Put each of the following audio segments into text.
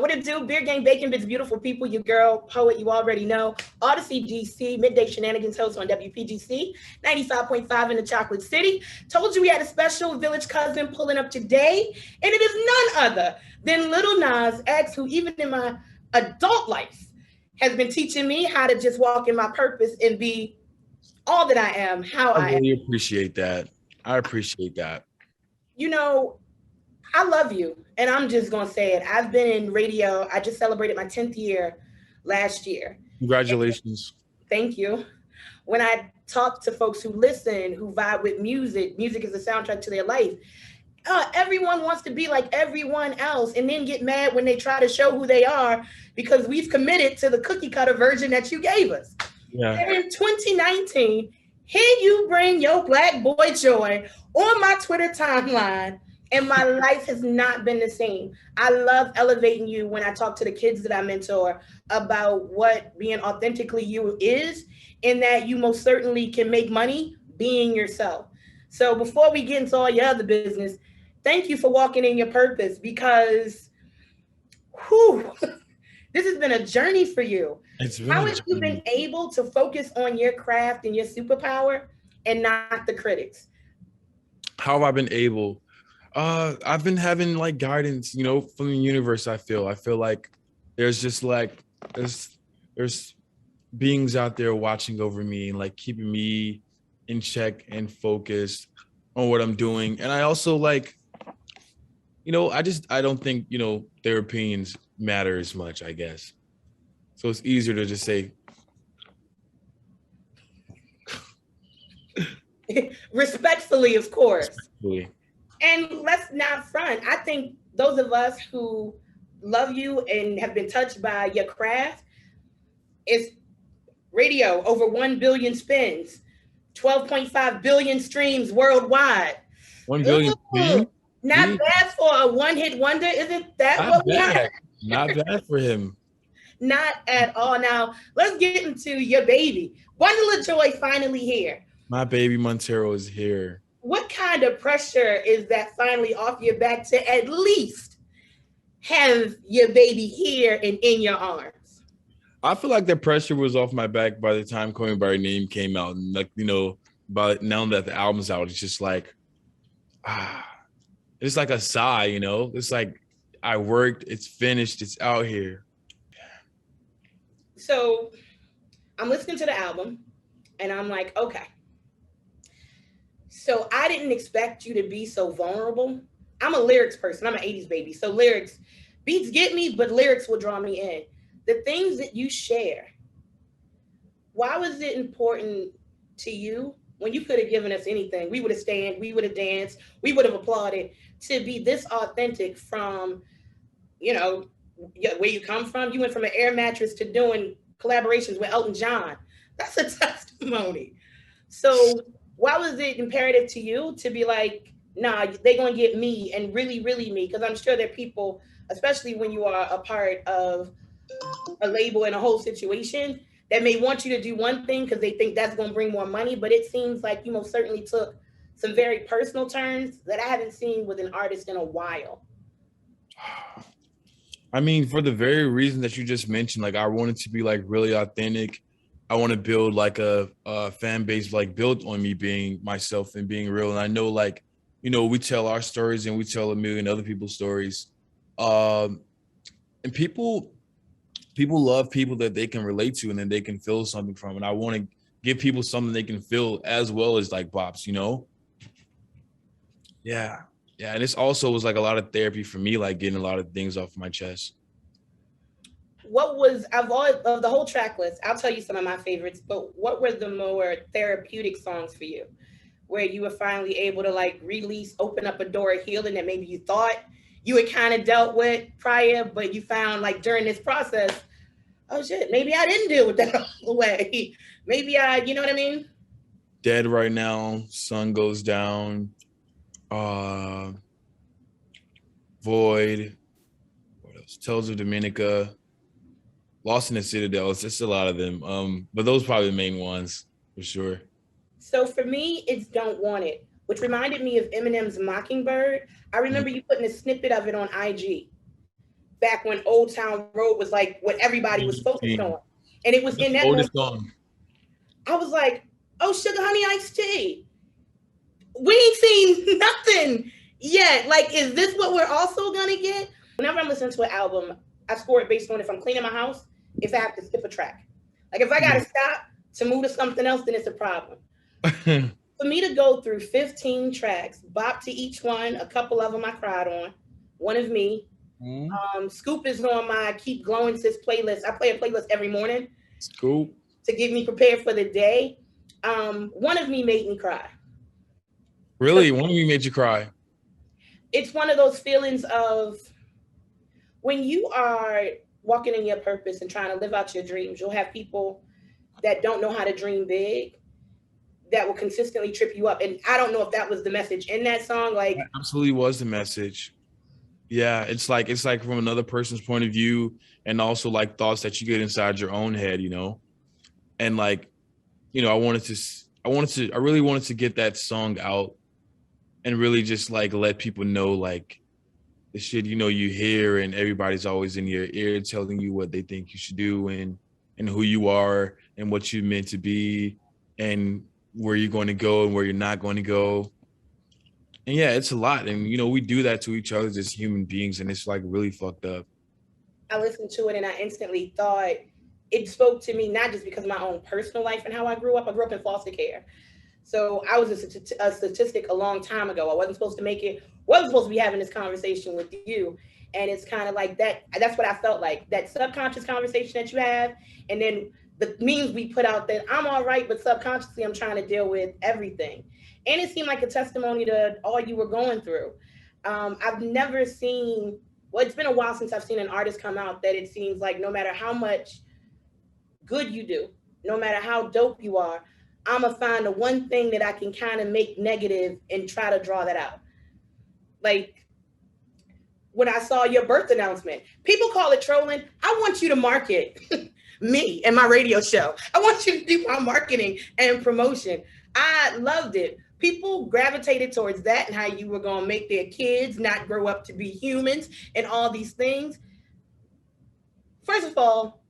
What it do? Beer Gang Bacon Bits, beautiful people. Your girl, poet, you already know. Odyssey GC, Midday Shenanigans host on WPGC, 95.5 in the Chocolate City. Told you we had a special village cousin pulling up today, and it is none other than Lil Nas X, who even in my adult life has been teaching me how to just walk in my purpose and be all that I am, how I really appreciate that. I appreciate that. You know, I love you. And I'm just going to say it. I've been in radio. I just celebrated my 10th year last year. Congratulations. Thank you. When I talk to folks who listen, who vibe with music, music is a soundtrack to their life. Everyone wants to be like everyone else and then get mad when they try to show who they are because we've committed to the cookie cutter version that you gave us. Yeah. And in 2019, here you bring your black boy joy on my Twitter timeline, and my life has not been the same. I love elevating you when I talk to the kids that I mentor about what being authentically you is, and that you most certainly can make money being yourself. So before we get into all your other business, thank you for walking in your purpose because whew, this has been a journey for you. How have you been able to focus on your craft and your superpower and not the critics? How have I been able? I've been having like guidance, from the universe. I feel like there's just like there's beings out there watching over me and like keeping me in check and focused on what I'm doing. And I also like, I don't think, their opinions matter as much, I guess. So it's easier to just say. Respectfully, of course. Respectfully. And let's not front. I think those of us who love you and have been touched by your craft, it's radio, over 1 billion spins, 12.5 billion streams worldwide. 1 billion streams? Not bad for a one-hit wonder. Isn't that not what we have? Not bad for him. Not at all. Now, let's get into your baby. Bundle of Joy finally here. My baby Montero is here. What kind of pressure is that finally off your back to at least have your baby here and in your arms? I feel like the pressure was off my back by the time Call Me by Your Name came out. And like, by now that the album's out, it's just like, it's like a sigh, It's like I worked, it's finished, it's out here. So I'm listening to the album and I'm like, okay. So I didn't expect you to be so vulnerable. I'm a lyrics person. I'm an 80s baby. So lyrics, beats get me, but lyrics will draw me in. The things that you share, why was it important to you when you could have given us anything? We would have stayed, we would have danced, we would have applauded to be this authentic from, where you come from. You went from an air mattress to doing collaborations with Elton John. That's a testimony. So why was it imperative to you to be like, nah, they're going to get me and really, really me? Because I'm sure there are people, especially when you are a part of a label and a whole situation, that may want you to do one thing because they think that's going to bring more money. But it seems like you most certainly took some very personal turns that I haven't seen with an artist in a while. I mean, for the very reason that you just mentioned, like I wanted to be like really authentic. I want to build like a fan base like built on me being myself and being real. And I know like, we tell our stories and we tell a million other people's stories. And people love people that they can relate to and then they can feel something from. And I want to give people something they can feel as well as like bops, Yeah. Yeah. And this also was like a lot of therapy for me, like getting a lot of things off my chest. What was of the whole track list? I'll tell you some of my favorites, but what were the more therapeutic songs for you, where you were finally able to like release, open up a door of healing that maybe you thought you had kind of dealt with prior, but you found like during this process, oh shit, maybe I didn't deal with that all the way. Maybe you know what I mean? Dead Right Now, Sun Goes Down, Void, what else? Tales of Dominica. Lost in the Citadel. It's just a lot of them. But those are probably the main ones for sure. So for me, it's Don't Want It, which reminded me of Eminem's Mockingbird. I remember you putting a snippet of it on IG. back when Old Town Road was like what everybody was focused on. And it was in that oldest song. I was like, oh, Sugar Honey Iced Tea. We ain't seen nothing yet. Like, is this what we're also gonna get? Whenever I'm listening to an album, I score it based on if I'm cleaning my house, if I have to skip a track. Like if I gotta stop to move to something else, then it's a problem. For me to go through 15 tracks, bop to each one, a couple of them I cried on. One of me. Scoop is on my Keep Glowing Sis playlist. I play a playlist every morning. Scoop. To get me prepared for the day. One of me made me cry. Really? One of me made you cry? It's one of those feelings of when you are walking in your purpose and trying to live out your dreams, you'll have people that don't know how to dream big that will consistently trip you up. And I don't know if that was the message in that song. Like, that absolutely was the message. Yeah, it's like from another person's point of view, and also like thoughts that you get inside your own head, you know. And like, you know, I really wanted to get that song out and really just like let people know like the shit, you know, you hear and everybody's always in your ear telling you what they think you should do and who you are and what you're meant to be and where you're going to go and where you're not going to go. And yeah, it's a lot. And, you know, we do that to each other as human beings, and it's like really fucked up. I listened to it and I instantly thought it spoke to me, not just because of my own personal life and how I grew up. I grew up in foster care. So I was a statistic a long time ago. I wasn't supposed to make it, wasn't supposed to be having this conversation with you. And it's kind of like that. That's what I felt like, that subconscious conversation that you have. And then the memes we put out that I'm all right, but subconsciously I'm trying to deal with everything. And it seemed like a testimony to all you were going through. I've never seen, well, it's been a while since I've seen an artist come out that it seems like no matter how much good you do, no matter how dope you are, I'm gonna find the one thing that I can kind of make negative and try to draw that out. Like when I saw your birth announcement, people call it trolling. I want you to market me and my radio show. I want you to do my marketing and promotion. I loved it. People gravitated towards that and how you were going to make their kids not grow up to be humans and all these things. First of all,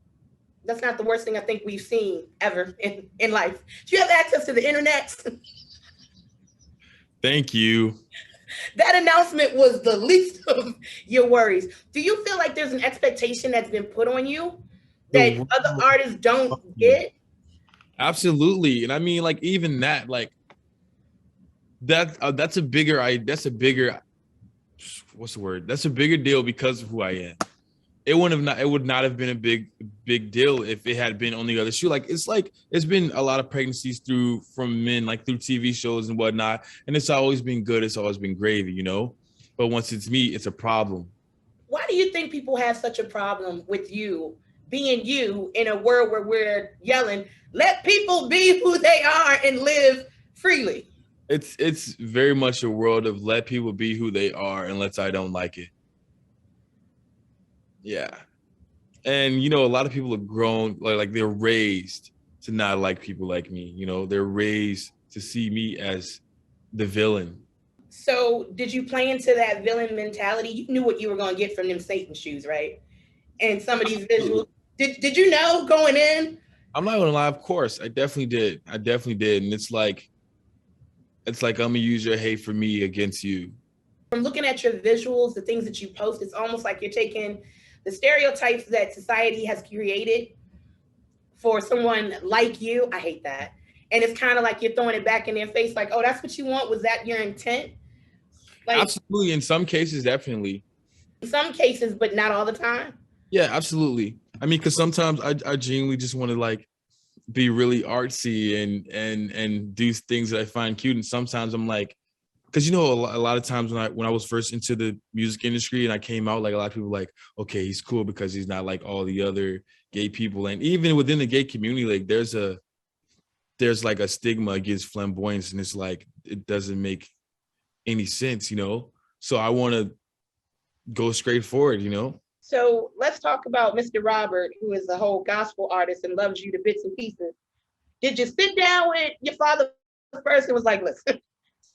that's not the worst thing I think we've seen ever in life. Do you have access to the internet? Thank you. That announcement was the least of your worries. Do you feel like there's an expectation that's been put on you that other artists don't get? Absolutely. And I mean, like, even that, like, that's a bigger what's the word? That's a bigger deal because of who I am. It would not have been a big deal if it had been on the other shoe. Like it's been a lot of pregnancies from men, like through TV shows and whatnot, and it's always been good. It's always been gravy, you know. But once it's me, it's a problem. Why do you think people have such a problem with you being you in a world where we're yelling, "Let people be who they are and live freely"? It's very much a world of let people be who they are unless I don't like it. Yeah. And, you know, a lot of people have grown, like they're raised to not like people like me. You know, they're raised to see me as the villain. So did you play into that villain mentality? You knew what you were going to get from them Satan shoes, right? And some of these visuals. Did you know going in? I'm not going to lie. Of course. I definitely did. And it's like I'm going to use your hate for me against you. From looking at your visuals, the things that you post, it's almost like you're taking the stereotypes that society has created for someone like you. I hate that. And it's kind of like you're throwing it back in their face like, oh, that's what you want? Was that your intent? Like, absolutely. In some cases, definitely. In some cases, but not all the time. Yeah, absolutely. I mean, because sometimes I genuinely just want to like be really artsy and do things that I find cute. And sometimes I'm like, because, you know, a lot of times when I was first into the music industry and I came out, like a lot of people were like, okay, he's cool because he's not like all the other gay people. And even within the gay community, like there's like a stigma against flamboyance, and it's like it doesn't make any sense, you know. So I want to go straight forward, you know. So let's talk about Mr. Robert, who is a whole gospel artist and loves you to bits and pieces. Did you sit down with your father first and was like, listen,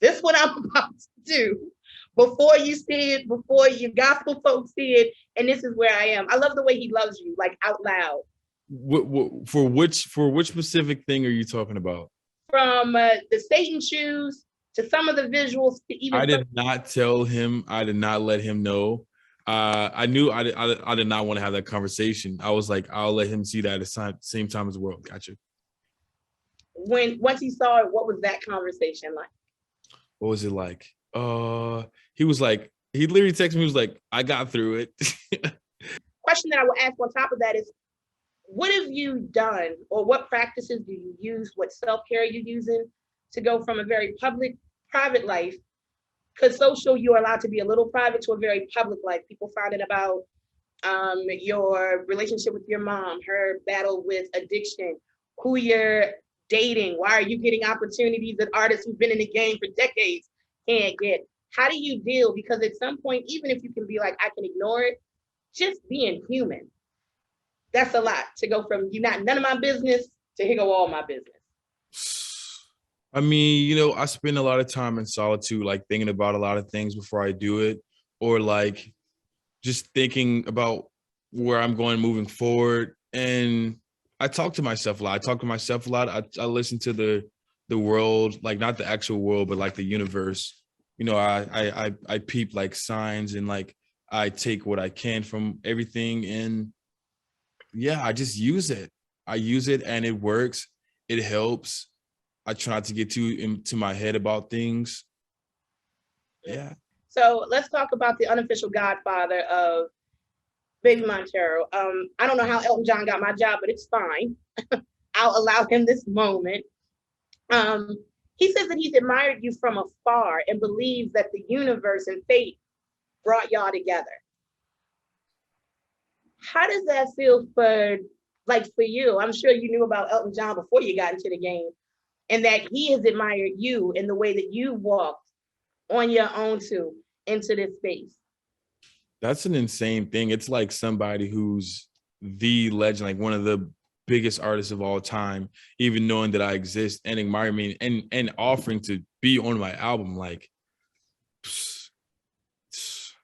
this is what I'm about to do, before you see it, before your gospel folks see it, and this is where I am. I love the way he loves you, like out loud. For which specific thing are you talking about? From the Satan shoes to some of the visuals to even. I did not tell him. I did not let him know. I knew I did not want to have that conversation. I was like, I'll let him see that at the same time as the world. Gotcha. Once he saw it, what was that conversation like? What was it like? He was like, he literally texted me, he was like, I got through it. Question that I will ask on top of that is, what have you done, or what practices do you use, what self-care are you using to go from a very public, private life, because social, you're allowed to be a little private, to a very public life. People find it about your relationship with your mom, her battle with addiction, who you're dating, why are you getting opportunities that artists who've been in the game for decades can't get? How do you deal? Because at some point, even if you can be like, I can ignore it, just being human, that's a lot to go from you not none of my business to here go all my business. I mean, you know, I spend a lot of time in solitude, like thinking about a lot of things before I do it, or like just thinking about where I'm going moving forward. And I talk to myself a lot. I listen to the world, like not the actual world, but like the universe. You know, I peep like signs, and like I take what I can from everything, and yeah, I just use it. I use it and it works. It helps. I try not to get too into my head about things. Yeah. So let's talk about the unofficial godfather of Baby Montero. I don't know how Elton John got my job, but it's fine. I'll allow him this moment. He says that he's admired you from afar and believes that the universe and fate brought y'all together. How does that feel for you? I'm sure you knew about Elton John before you got into the game, and that he has admired you in the way that you walked on your own too into this space. That's an insane thing. It's like somebody who's the legend, like one of the biggest artists of all time, even knowing that I exist and admire me and offering to be on my album. Like,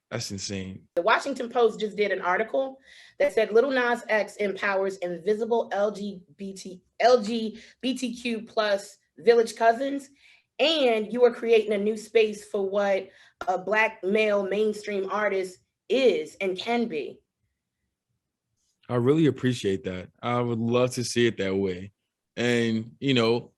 that's insane. The Washington Post just did an article that said Lil Nas X empowers invisible LGBTQ plus village cousins, and you are creating a new space for what a Black male mainstream artist is and can be. I really appreciate that. I would love to see it that way. And, you know,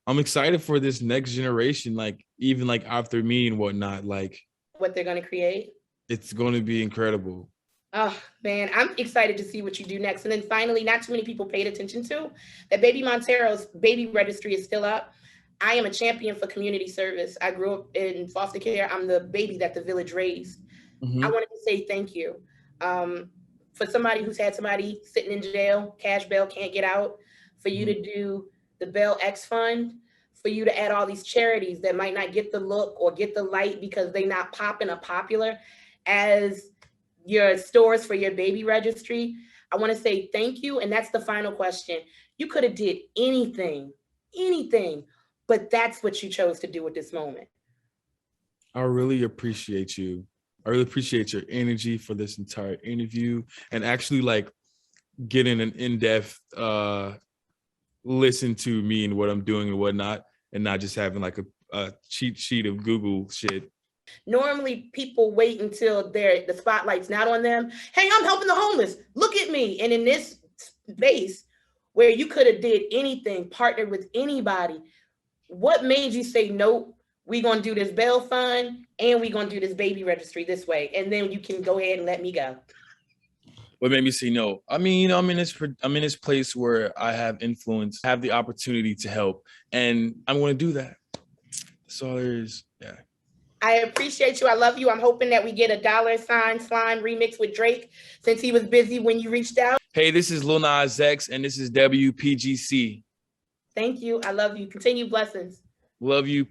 I'm excited for this next generation, like even like after me and whatnot, like what they're going to create. It's going to be incredible. Oh man, I'm excited to see what you do next. And then finally, not too many people paid attention to that Baby Montero's baby registry is still up. I am a champion for community service. I grew up in foster care. I'm the baby that the village raised. I wanted to say thank you. For somebody who's had somebody sitting in jail, cash bail, can't get out, for you to do the Bail X Fund, for you to add all these charities that might not get the look or get the light because they're not popping or popular as your stores for your baby registry. I want to say thank you. And that's the final question. You could have did anything, but that's what you chose to do at this moment. I really appreciate you. I really appreciate your energy for this entire interview and actually like getting an in-depth listen to me and what I'm doing and whatnot, and not just having like a cheat sheet of Google shit. Normally people wait until the spotlight's not on them. Hey, I'm helping the homeless. Look at me. And in this space where you could have did anything, partnered with anybody, what made you say, nope, we're going to do this bail fund and we're going to do this baby registry this way, and then you can go ahead and let me go? What made me say no? I mean, you know, I'm in this place where I have influence, have the opportunity to help, and I'm going to do that. That's all there is. Yeah. I appreciate you. I love you. I'm hoping that we get a $sign Slime remix with Drake since he was busy when you reached out. Hey, this is Lil Nas X, and this is WPGC. Thank you. I love you. Continue blessings. Love you.